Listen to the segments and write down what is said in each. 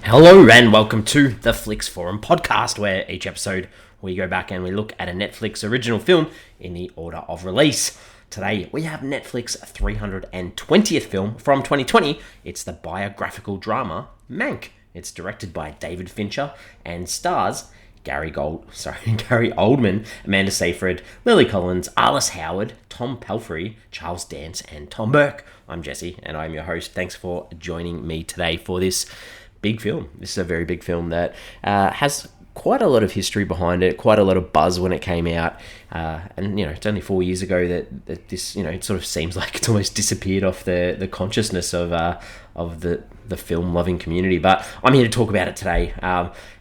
Hello and welcome to the Flix Forum podcast, where each episode we go back and we look at a Netflix original film in the order of release. Today we have Netflix's 320th film from 2020. It's the biographical drama Mank. It's directed by David Fincher and stars Gary Oldman, Amanda Seyfried, Lily Collins, Arliss Howard, Tom Pelphrey, Charles Dance, and Tom Burke. I'm Jesse, and I'm your host. Thanks for joining me today for this big film. This is a very big film that has quite a lot of history behind it, quite a lot of buzz when it came out, and it's only 4 years ago that this it sort of seems like it's almost disappeared off the consciousness of the film loving community. But I'm here to talk about it today,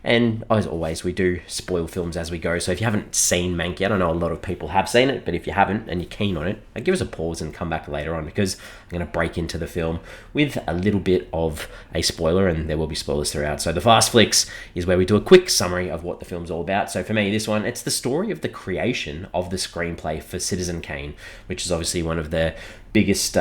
and as always we do spoil films as we go, so if you haven't seen Mank yet, I know a lot of people have seen it, but if you haven't and you're keen on it, give us a pause and come back later on, because I'm going to break into the film with a little bit of a spoiler, and there will be spoilers throughout. So the Fast Flix is where we do a quick summary of what the film's all about. So for me, this one, it's the story of the creation of the screenplay for Citizen Kane, which is obviously one of the biggest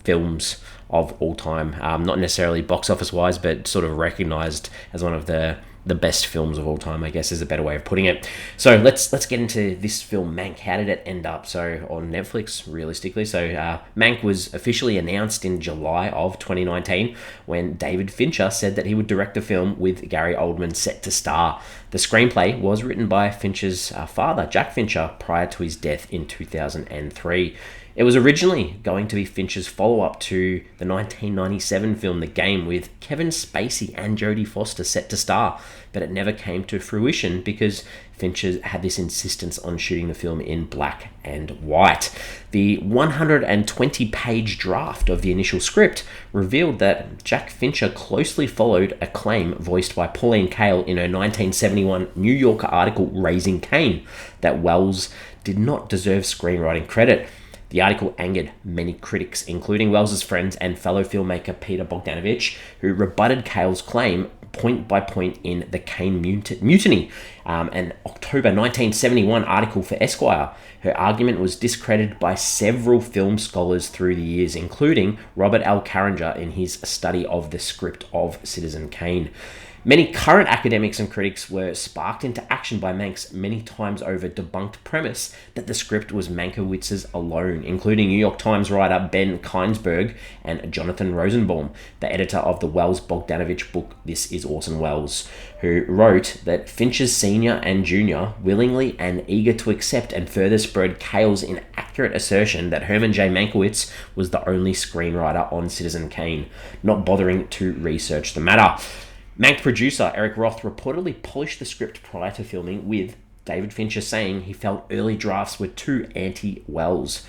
films of all time, not necessarily box office wise, but sort of recognized as one of the best films of all time, I guess is a better way of putting it. So let's get into this film, Mank. How did it end up on Netflix, realistically? So Mank was officially announced in July of 2019 when David Fincher said that he would direct the film with Gary Oldman set to star. The screenplay was written by Fincher's father, Jack Fincher, prior to his death in 2003. It was originally going to be Fincher's follow-up to the 1997 film The Game, with Kevin Spacey and Jodie Foster set to star, but it never came to fruition because Fincher had this insistence on shooting the film in black and white. The 120-page draft of the initial script revealed that Jack Fincher closely followed a claim voiced by Pauline Kael in her 1971 New Yorker article Raising Cain, that Wells did not deserve screenwriting credit. The article angered many critics, including Wells's friends and fellow filmmaker Peter Bogdanovich, who rebutted Kael's claim point by point in The Cain Mutiny, an October 1971 article for Esquire. Her argument was discredited by several film scholars through the years, including Robert L. Carringer in his study of the script of Citizen Kane. Many current academics and critics were sparked into action by Mank's many times over debunked premise that the script was Mankiewicz's alone, including New York Times writer Ben Keinsberg and Jonathan Rosenbaum, the editor of the Wells-Bogdanovich book This Is Orson Welles, who wrote that Fincher's senior and junior, willingly and eager to accept and further spread Kael's inaccurate assertion that Herman J. Mankiewicz was the only screenwriter on Citizen Kane, not bothering to research the matter. Mank producer Eric Roth reportedly polished the script prior to filming, with David Fincher saying he felt early drafts were too anti-Wells.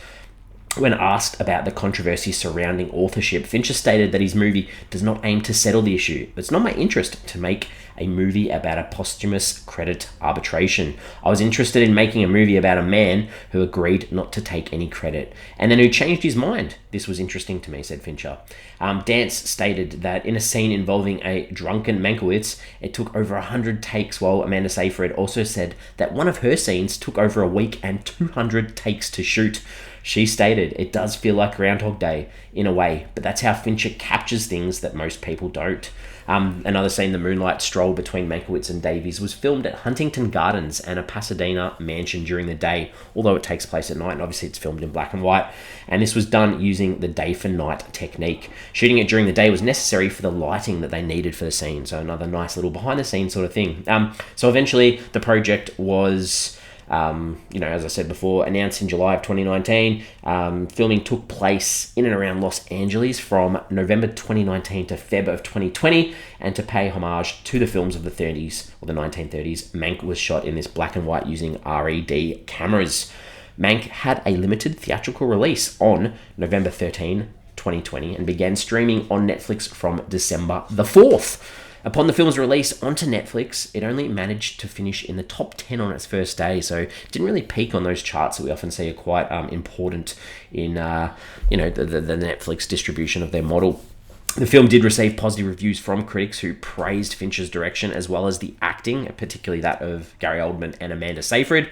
When asked about the controversy surrounding authorship, Fincher stated that his movie does not aim to settle the issue. It's not my interest to make a movie about a posthumous credit arbitration. I was interested in making a movie about a man who agreed not to take any credit, and then who changed his mind. This was interesting to me, said Fincher. Dance stated that in a scene involving a drunken Mankiewicz, it took over 100 takes, while Amanda Seyfried also said that one of her scenes took over a week and 200 takes to shoot. She stated, "It does feel like Groundhog Day in a way, but that's how Fincher captures things that most people don't." Another scene, the moonlight stroll between Mankiewicz and Davies, was filmed at Huntington Gardens and a Pasadena mansion during the day, although it takes place at night, and obviously it's filmed in black and white. And this was done using the day for night technique. Shooting it during the day was necessary for the lighting that they needed for the scene, so another nice little behind the scenes sort of thing. So eventually the project was as I said before, announced in July of 2019. Filming took place in and around Los Angeles from November 2019 to Feb of 2020, and to pay homage to the films of the 30s or the 1930s, Mank was shot in this black and white using RED cameras. Mank had a limited theatrical release on November 13, 2020, and began streaming on Netflix from December the 4th. Upon the film's release onto Netflix, it only managed to finish in the top 10 on its first day, so it didn't really peak on those charts that we often see are quite important in the Netflix distribution of their model. The film did receive positive reviews from critics who praised Fincher's direction as well as the acting, particularly that of Gary Oldman and Amanda Seyfried.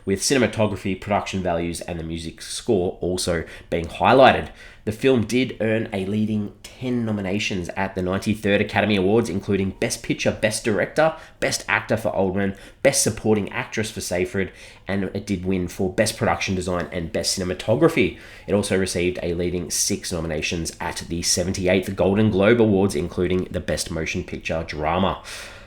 with cinematography, production values, and the music score also being highlighted. The film did earn a leading 10 nominations at the 93rd Academy Awards, including Best Picture, Best Director, Best Actor for Oldman, Best Supporting Actress for Seyfried, and it did win for Best Production Design and Best Cinematography. It also received a leading 6 nominations at the 78th Golden Globe Awards, including the Best Motion Picture Drama.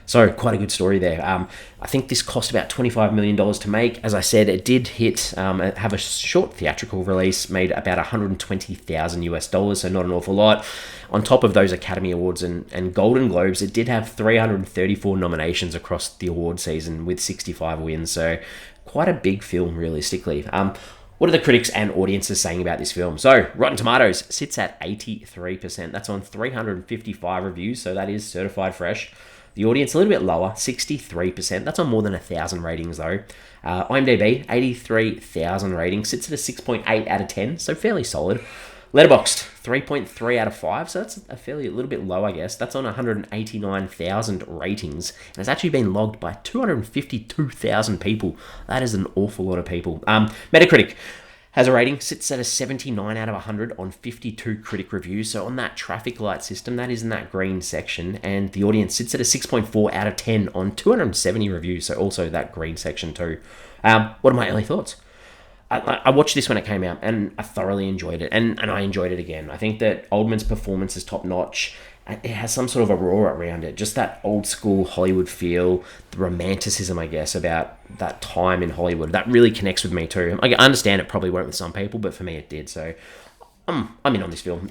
So quite a good story there. I think this cost about $25 million to make. As I said, it did have a short theatrical release, made about $120,000 US, so not an awful lot. On top of those Academy Awards and Golden Globes, it did have 334 nominations across the award season with 65 wins. So quite a big film, realistically. What are the critics and audiences saying about this film? So, Rotten Tomatoes sits at 83%. That's on 355 reviews, so that is certified fresh. The audience a little bit lower, 63%. That's on more than 1,000 ratings though. IMDb, 83,000 ratings, sits at a 6.8 out of 10, so fairly solid. Letterboxd, 3.3 out of 5, so that's a little bit low, I guess. That's on 189,000 ratings, and it's actually been logged by 252,000 people. That is an awful lot of people. Metacritic has a rating, sits at a 79 out of 100 on 52 critic reviews. So on that traffic light system, that is in that green section. And the audience sits at a 6.4 out of 10 on 270 reviews. So also that green section too. What are my early thoughts? I watched this when it came out and I thoroughly enjoyed it. And I enjoyed it again. I think that Oldman's performance is top notch. It has some sort of aurora around it. Just that old school Hollywood feel, the romanticism, I guess, about that time in Hollywood. That really connects with me too. I understand it probably won't with some people, but for me it did. So I'm in on this film.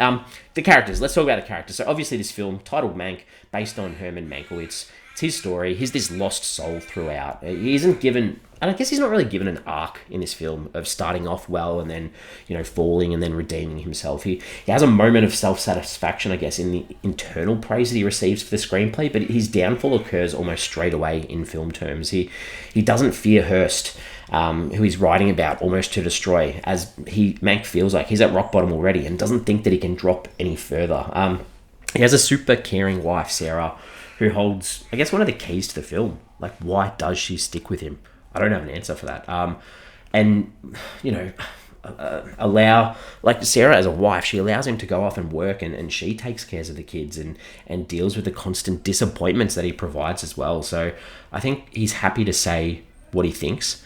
The characters. Let's talk about the characters. So obviously this film, titled Mank, based on Herman Mankiewicz. It's his story. He's this lost soul throughout. He isn't given... And I guess he's not really given an arc in this film of starting off well and then, falling and then redeeming himself. He has a moment of self-satisfaction, I guess, in the internal praise that he receives for the screenplay, but his downfall occurs almost straight away in film terms. He doesn't fear Hearst, who he's writing about almost to destroy, as Mank feels like he's at rock bottom already and doesn't think that he can drop any further. He has a super caring wife, Sarah, who holds, I guess, one of the keys to the film. Like, why does she stick with him? I don't have an answer for that. Allow, like Sarah as a wife, she allows him to go off and work and she takes care of the kids and deals with the constant disappointments that he provides as well. So I think he's happy to say what he thinks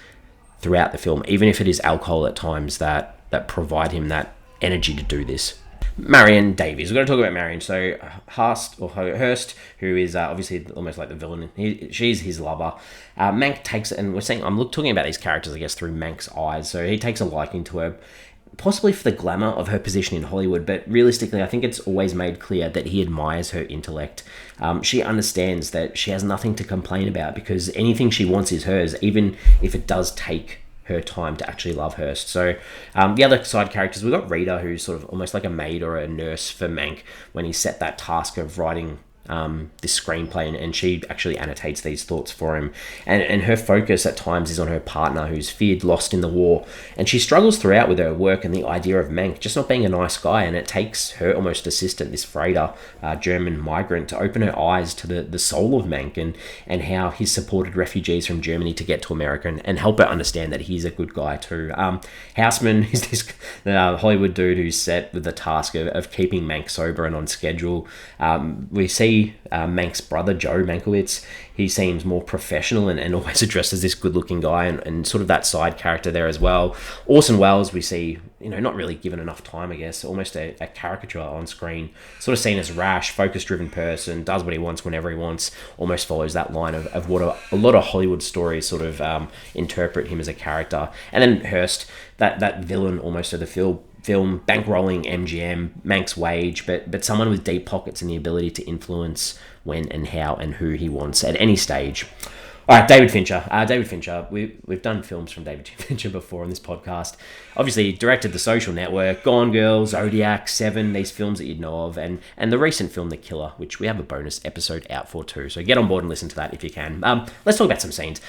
throughout the film, even if it is alcohol at times that provide him that energy to do this. Marion Davies. We're going to talk about Marion. So Hearst, who is obviously almost like the villain. She's his lover. Mank takes, and I'm talking about these characters, I guess, through Mank's eyes. So he takes a liking to her, possibly for the glamour of her position in Hollywood, but realistically, I think it's always made clear that he admires her intellect. She understands that she has nothing to complain about because anything she wants is hers, even if it does take her time to actually love Hearst. So the other side characters, we've got Rita, who's sort of almost like a maid or a nurse for Mank when he set that task of writing this screenplay, and she actually annotates these thoughts for him, and her focus at times is on her partner who's feared lost in the war, and she struggles throughout with her work and the idea of Mank just not being a nice guy, and it takes her almost assistant, this freighter, German migrant, to open her eyes to the soul of Mank and how he's supported refugees from Germany to get to America and help her understand that he's a good guy too. Houseman is this Hollywood dude who's set with the task of keeping Mank sober and on schedule. We see Mank's brother, Joe Mankiewicz. He seems more professional and always addressed as this good-looking guy and sort of that side character there as well. Orson Welles, we see, not really given enough time, I guess, almost a caricature on screen, sort of seen as rash, focus-driven person, does what he wants whenever he wants, almost follows that line of what a lot of Hollywood stories sort of interpret him as a character. And then Hearst, that villain almost of the film, bankrolling MGM, Mank's wage, but someone with deep pockets and the ability to influence when and how and who he wants at any stage. All right, David Fincher. We've done films from David Fincher before on this podcast. Obviously, he directed The Social Network, Gone Girl, Zodiac, Seven, these films that you'd know of, and the recent film The Killer, which we have a bonus episode out for too. So get on board and listen to that if you can. Let's talk about some scenes.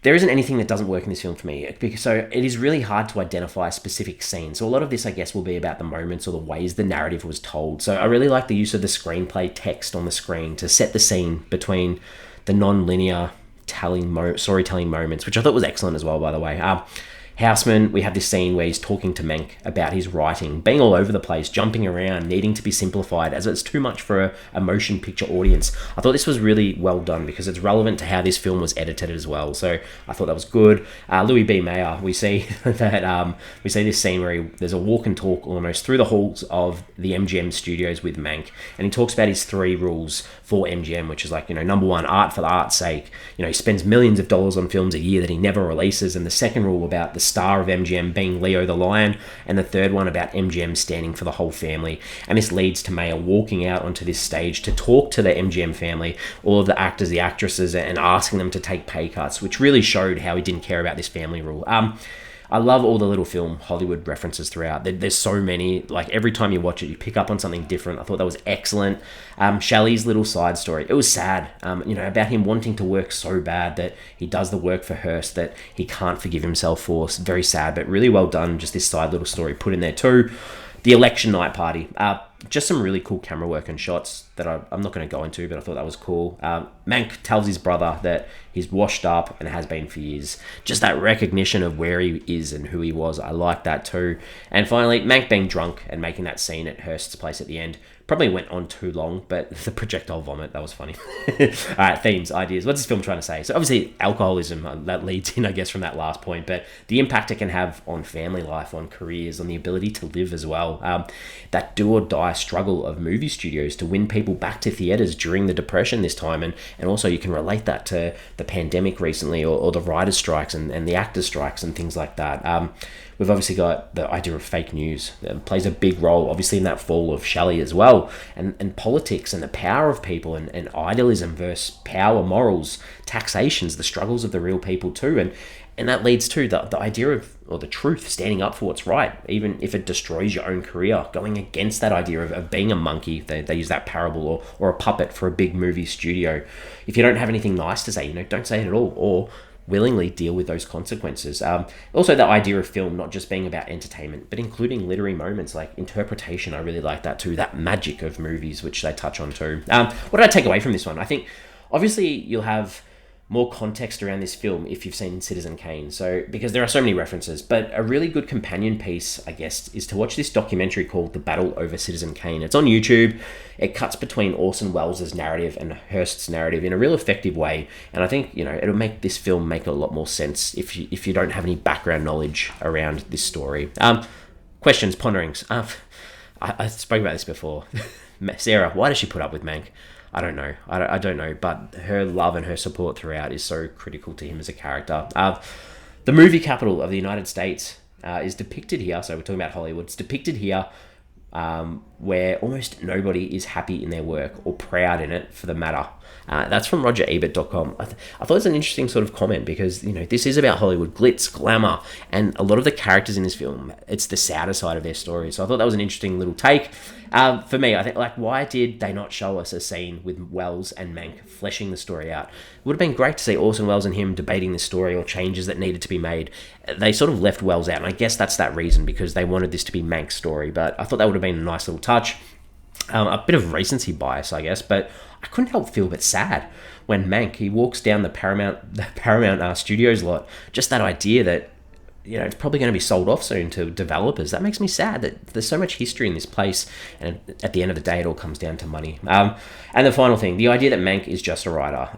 There isn't anything that doesn't work in this film for me, so it is really hard to identify a specific scene. So a lot of this, I guess, will be about the moments or the ways the narrative was told. So I really like the use of the screenplay text on the screen to set the scene between the non-linear storytelling moments, which I thought was excellent as well, by the way. Houseman, we have this scene where he's talking to Mank about his writing, being all over the place, jumping around, needing to be simplified, as it's too much for a motion picture audience. I thought this was really well done because it's relevant to how this film was edited as well. So I thought that was good. Louis B. Mayer, we see that we see this scene where there's a walk and talk almost through the halls of the MGM studios with Mank, and he talks about his 3 rules for MGM, which is like, number 1, art for the art's sake. He spends millions of dollars on films a year that he never releases, and the second rule about the star of MGM being Leo the Lion, and the third one about MGM standing for the whole family. And this leads to Mayer walking out onto this stage to talk to the MGM family, all of the actors, the actresses, and asking them to take pay cuts, which really showed how he didn't care about this family rule. I love all the little film Hollywood references throughout. There's so many. Like, every time you watch it, you pick up on something different. I thought that was excellent. Shelley's little side story, it was sad, about him wanting to work so bad that he does the work for Hearst that he can't forgive himself for. It's very sad, but really well done. Just this side little story put in there too. The election night party, just some really cool camera work and shots that I'm not going to go into, but I thought that was cool. Mank tells his brother that he's washed up and has been for years. Just that recognition of where he is and who he was, I like that too. And finally, Mank being drunk and making that scene at Hearst's place at the end. Probably went on too long, but the projectile vomit, that was funny. All right, themes, ideas. What's this film trying to say? So obviously alcoholism, that leads in, I guess, from that last point, but the impact it can have on family life, on careers, on the ability to live as well. That do or die struggle of movie studios to win people back to theaters during the Depression this time. And also you can relate that to the pandemic recently, or the writers' strikes and the actors' strikes and things like that. We've obviously got the idea of fake news that plays a big role, obviously, in that fall of Shelley as well, and politics and the power of people, and idealism versus power, morals, taxations, the struggles of the real people too, and that leads to the idea of, or the truth, standing up for what's right, even if it destroys your own career, going against that idea of being a monkey. They use that parable, or a puppet for a big movie studio. If you don't have anything nice to say, don't say it at all, or willingly deal with those consequences. Also, the idea of film not just being about entertainment, but including literary moments like interpretation. I really like that too, that magic of movies, which they touch on too. What did I take away from this one? I think, obviously, you'll have more context around this film if you've seen Citizen Kane. So, because there are so many references, but a really good companion piece, I guess, is to watch this documentary called The Battle Over Citizen Kane. It's on YouTube. It cuts between Orson Welles' narrative and Hearst's narrative in a real effective way. And I think, it'll make this film make a lot more sense if you don't have any background knowledge around this story. Questions, ponderings. I spoke about this before. Sarah, why does she put up with Mank? I don't know. I don't know, but her love and her support throughout is so critical to him as a character. The movie capital of the United States is depicted here. So we're talking about Hollywood. It's depicted here where almost nobody is happy in their work or proud in it, for the matter. That's from RogerEbert.com. I thought it was an interesting sort of comment because, this is about Hollywood, glitz, glamour, and a lot of the characters in this film, it's the sadder side of their story. So I thought that was an interesting little take. For me, I think, why did they not show us a scene with Welles and Mank fleshing the story out? It would have been great to see Orson Welles and him debating the story or changes that needed to be made. They sort of left Welles out, and I guess that's that reason, because they wanted this to be Mank's story, but I thought that would have been a nice little touch. A bit of recency bias, I guess, but I couldn't help feel a bit sad when Mank, he walks down the Paramount Studios lot. Just that idea that, it's probably going to be sold off soon to developers. That makes me sad that there's so much history in this place, and at the end of the day, it all comes down to money. And the final thing, the idea that Mank is just a writer.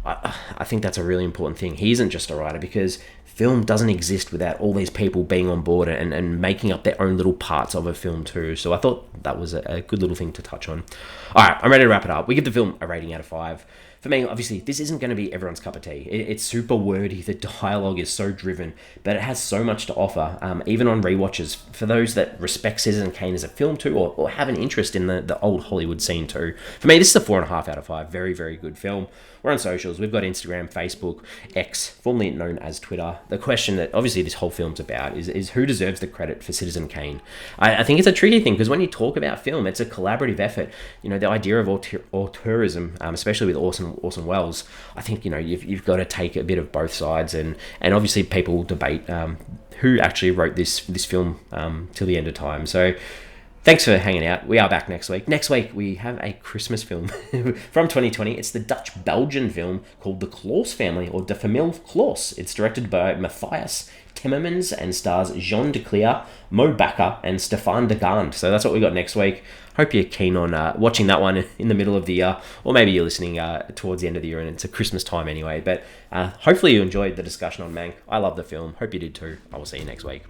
I think that's a really important thing. He isn't just a writer, because film doesn't exist without all these people being on board and making up their own little parts of a film too. So I thought that was a good little thing to touch on. All right, I'm ready to wrap it up. We give the film a rating out of 5. For me, obviously, this isn't going to be everyone's cup of tea. It's super wordy, the dialogue is so driven, but it has so much to offer, even on rewatches. For those that respect Citizen Kane as a film too, or have an interest in the old Hollywood scene too. For me, this is a 4.5 out of 5. Very, very good film. We're on socials. We've got Instagram, Facebook, X, formerly known as Twitter. The question that obviously this whole film's about is who deserves the credit for Citizen Kane? I think it's a tricky thing, because when you talk about film, it's a collaborative effort. The idea of auteurism, especially with Orson Welles, I think, you've got to take a bit of both sides, and obviously people debate who actually wrote this film till the end of time. So Thanks for hanging out. We are back next week. Next week, we have a Christmas film from 2020. It's the Dutch-Belgian film called The Claus Family, or De Familie Claus. It's directed by Matthias Timmermans and stars Jean de Cleer, Mo Bakker, and Stefan de Gand. So that's what we got next week. Hope you're keen on watching that one in the middle of the year, or maybe you're listening towards the end of the year and it's a Christmas time anyway. But hopefully you enjoyed the discussion on Mank. I love the film. Hope you did too. I will see you next week.